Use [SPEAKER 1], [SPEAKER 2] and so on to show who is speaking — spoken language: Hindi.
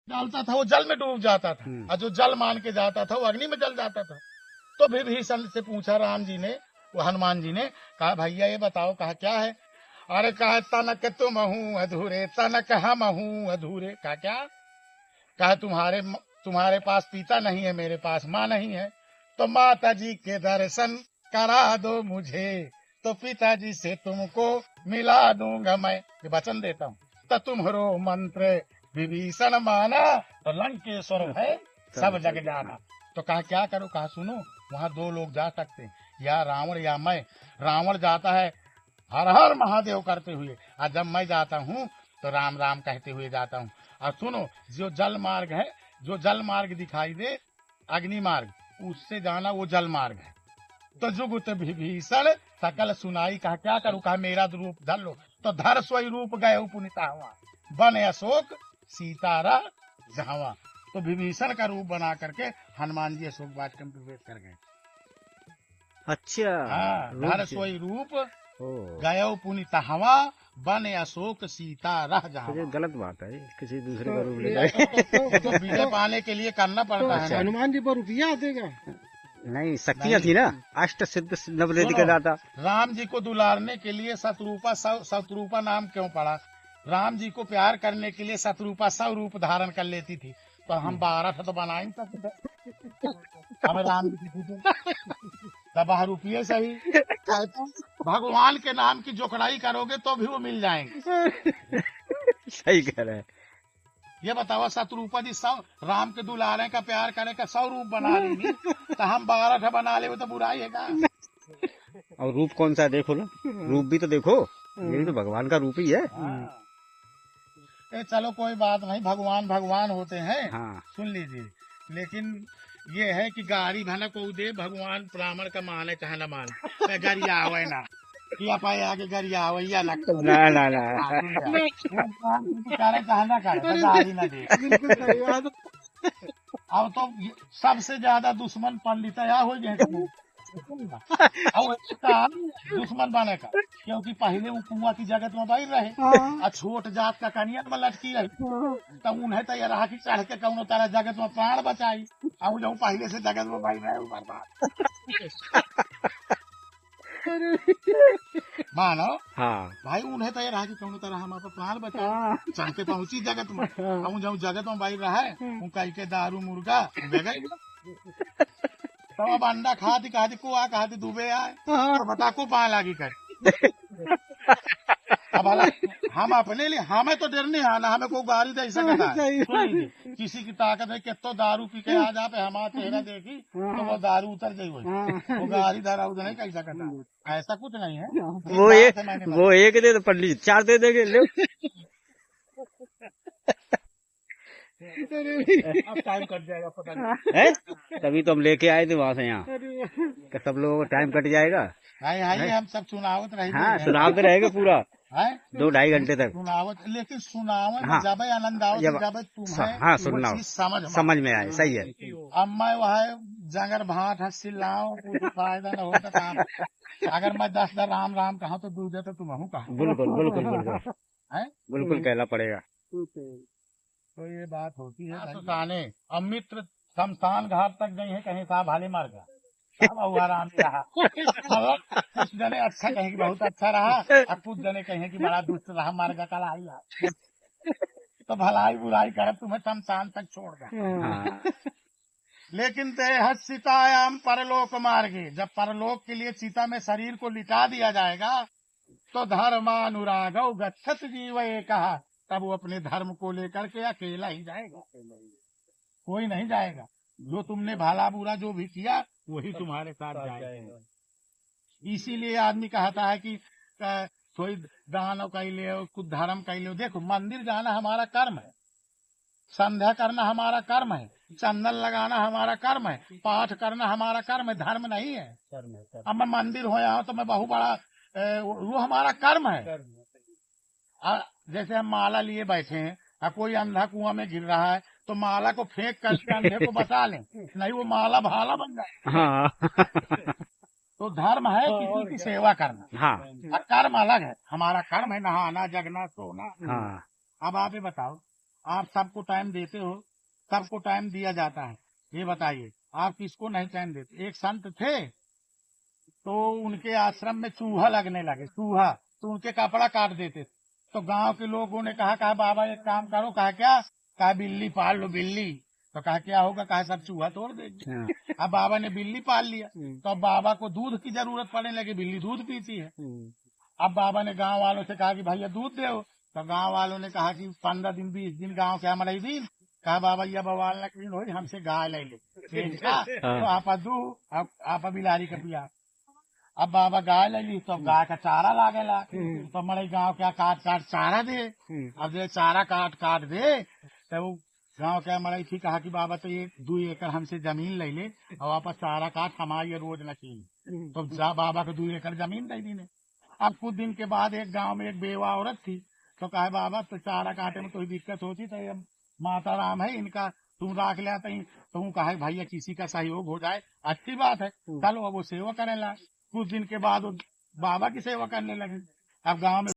[SPEAKER 1] डालता था वो जल में डूब जाता था, और जो जल मान के जाता था वो अग्नि में जल जाता था। तो विभीषण से पूछा राम जी ने, वो हनुमान जी ने कहा भैया ये बताओ, कहा क्या है? अरे कहा तनक तुम हूँ अधूरे, तनक हम हूँ अधूरे। कहा क्या? कहा तुम्हारे पास पिता नहीं है, मेरे पास माँ नहीं है, तो माता जी के दर्शन करा दो मुझे, तो पिताजी से तुमको मिला दूंगा मैं, ये वचन देता हूँ। तो तुम्हारो मंत्र विभीषण माना, तो लंकेश्वर है सब जग जाना। तो कहा क्या करो? कहा सुनो, वहाँ दो लोग जा सकते हैं, या रावण या मैं। रावण जाता है हर हर महादेव करते हुए, और जब मैं जाता हूँ तो राम राम कहते हुए जाता हूँ। और सुनो, जो जल मार्ग है, जो जल मार्ग दिखाई दे, अग्नि मार्ग, उससे जाना वो जल मार्ग है। तो जुगुत विभीषण सकल सुनाई। कहा क्या करूं? कहा मेरा रूप धर लो। तो धर सोई रूप गए पुनिता हुआ, बन अशोक सीतारा जहावा। तो विभीषण का रूप बना करके हनुमान जी अशोक वाटिका में प्रवेश कर गए।
[SPEAKER 2] अच्छा,
[SPEAKER 1] हाँ, धर सोई रूप गयो पुनिता हवा, बन अशोक सीता रह जहावा।
[SPEAKER 2] ये गलत बात है, किसी दूसरे का रूप ले जाए।
[SPEAKER 1] तो विजय पाने के लिए करना पड़ता है।
[SPEAKER 3] हनुमान जी पर रुपया देगा
[SPEAKER 2] नहीं, शक्तियाँ थी ना, अष्ट सिद्ध नवनिधि का दाता।
[SPEAKER 1] राम जी को दुलारने के लिए शत्रुपा नाम क्यों पड़ा? राम जी को प्यार करने के लिए शत्रुपा 100 रूप धारण कर लेती थी, तो हम 12 तो बना ही सकते। हमें राम जी की तब रुपये सही, भगवान के नाम की जोखड़ाई करोगे तो भी वो मिल जाएंगे।
[SPEAKER 2] सही कह रहे हैं।
[SPEAKER 1] ये बताओ, शत्रुपा जी 100 राम के दुलारे का प्यार करे का 100 रूप बना लेंगी, तो हम 12 बना ले, तो बुराई है का?
[SPEAKER 2] और रूप कौन सा है देखो ना, रूप भी तो देखो, ये भी तो भगवान का रूप ही है।
[SPEAKER 1] चलो कोई बात नहीं, भगवान भगवान होते हैं।
[SPEAKER 2] हाँ।
[SPEAKER 1] सुन लीजिए, लेकिन ये है कि गाड़ी भनक को दे भगवान ब्राह्मण का माने चाहे न माने, गरिया आवे ना कि पाए आगे गरिया आवैया ना करे चाहे ना करे, गाड़ी ना दे। अब तो सबसे ज्यादा दुश्मन पंडितया हो गए दुश्मन बने का, क्योंकि पहले वो कुआं की जगत में बैठ रहे, और छोट जात का कनिया में लटकी रही, तो उन्हें तो ये रहा कि चढ़ के कौनो तरह जगत में प्राण बचाई, और जो पहले से जगत में बैठ रहे बर्बाद मानो।
[SPEAKER 2] हाँ
[SPEAKER 1] भाई, उन्हें तो ये रहा कि कौनो तरह हमारा प्राण बचाए, चढ़ के पहुंची जगत में, हम जो जगत में बैठ रहा है उनका के दारू मुर्गा तो अब अंडा खाती खाती डूबे आए, तो बता को पा लागी कर। अब हम अपने लिए, हमें तो डर नहीं आना, हमें कोई गाड़ी दे सकता है। किसी की ताकत है कि तो दारू पी के आ जा पे हमारा चेहरा देखी तो वो दारू उतर गई, वो गाड़ी दारा उधर नहीं कह सकता, ऐसा कुछ नहीं है।
[SPEAKER 2] वो एक दे तो पंडित 4 दे देंगे, ले।
[SPEAKER 1] अब टाइम कट जाएगा, पता नहीं।
[SPEAKER 2] तभी तो हम लेके आए थे वहाँ से यहाँ, कि सब लोगों का टाइम कट जाएगा।
[SPEAKER 1] हम सब सुनावत रहेंगे।
[SPEAKER 2] हाँ, सुनावते रहेंगे पूरा
[SPEAKER 1] है
[SPEAKER 2] 2-2.5 घंटे तक
[SPEAKER 1] सुनावत, लेकिन सुनावत
[SPEAKER 2] हाँ।
[SPEAKER 1] जब आनंद आओ जब तुम्हें
[SPEAKER 2] हाँ सुनना समझ में आए। सही है।
[SPEAKER 1] अब मैं वह जंगर भाट हसिलाऊं, कुछ फायदा न होता काम। अगर मैं 10 राम राम कहा तो दूध तो तुम हूँ कहा।
[SPEAKER 2] बिल्कुल कहना पड़ेगा।
[SPEAKER 1] तो ये बात होती है। अब मित्र शमशान घाट तक गई है, कहीं साहब हाले मार गया, सब आराम रहा। कुछ जने अच्छा कहें कि बहुत अच्छा रहा, और कुछ जने कहें कि बड़ा दुष्ट रहा, मार गया कल आई। तो भलाई बुराई कर तुम्हें शमशान तक छोड़ गया। लेकिन ते सीतायाम परलोक मार्गे, जब परलोक के लिए सीता में शरीर को लिटा दिया जाएगा, तो धर्मानुरागौ गच्छत जीव कहा, तब वो अपने धर्म को लेकर के अकेला ही जाएगा, कोई नहीं जाएगा। जो तुमने भला बुरा जो भी किया वही तुम्हारे साथ जाएगा। इसीलिए आदमी कहता है कि कोई दान कर ले, कुछ धर्म कर ले। देखो, मंदिर जाना हमारा कर्म है, संध्या करना हमारा कर्म है, चंदन लगाना हमारा कर्म है, पाठ करना हमारा कर्म है, धर्म नहीं है। अब मैं मंदिर हो यहाँ तो मैं बहुत बड़ा, वो हमारा कर्म है। जैसे हम माला लिए बैठे हैं, और कोई अंधा कुआं में गिर रहा है, तो माला को फेंक करके अंधे को बचा लें, नहीं वो माला भाला बन जाए।
[SPEAKER 2] हाँ।
[SPEAKER 1] तो धर्म है किसी की सेवा करना।
[SPEAKER 2] हाँ।
[SPEAKER 1] और कर्म अलग है, हमारा कर्म है नहाना, जगना, सोना।
[SPEAKER 2] हाँ।
[SPEAKER 1] अब आप ये बताओ, आप सबको टाइम देते हो, सबको टाइम दिया जाता है, ये बताइए आप किसको नहीं टाइम देते। एक संत थे तो उनके आश्रम में चूहा लगने लगे, चूहा, तो उनके कपड़ा काट देते थे। तो गांव के लोगों ने कहा बाबा एक काम करो, कहा क्या, कहा बिल्ली पाल लो बिल्ली। तो कहा क्या होगा, कहा सब चूहा तोड़ देगी।
[SPEAKER 2] हाँ।
[SPEAKER 1] अब बाबा ने बिल्ली पाल लिया, तो अब बाबा को दूध की जरूरत पड़ने लगी, बिल्ली दूध पीती है। अब बाबा ने गांव वालों से कहा कि भैया दूध दो। तो गांव वालों ने कहा कि 15 दिन 20 दिन गांव के हमारे दिन, कहा बाबा ये बवाल न कहीं हो, हमसे गाय ले ले तो आप दू, अब आप बिलारी का पिया। अब बाबा गाय ले ली, तो गाय का चारा लागेला, तो हमारे गांव क्या काट काट चारा दे। अब जो चारा काट काट दे, तो गांव क्या हमारे थी, कहा कि बाबा तो ये 2 एकड़ हमसे जमीन ले ले और वापस चारा काट हमारी रोज नचीन। तो बाबा को 2 एकड़ जमीन दे दी ने। अब कुछ दिन के बाद एक गांव में एक बेवा औरत थी, तो कहा बाबा तो चारा काटे में कोई दिक्कत होती तो ये माता राम है इनका, तुम राख ले आते। तो कहा भैया किसी का सहयोग हो जाए अच्छी बात है, चलो अब वो सेवा करने लगा। कुछ दिन के बाद वो बाबा की सेवा करने लगे। अब गांव में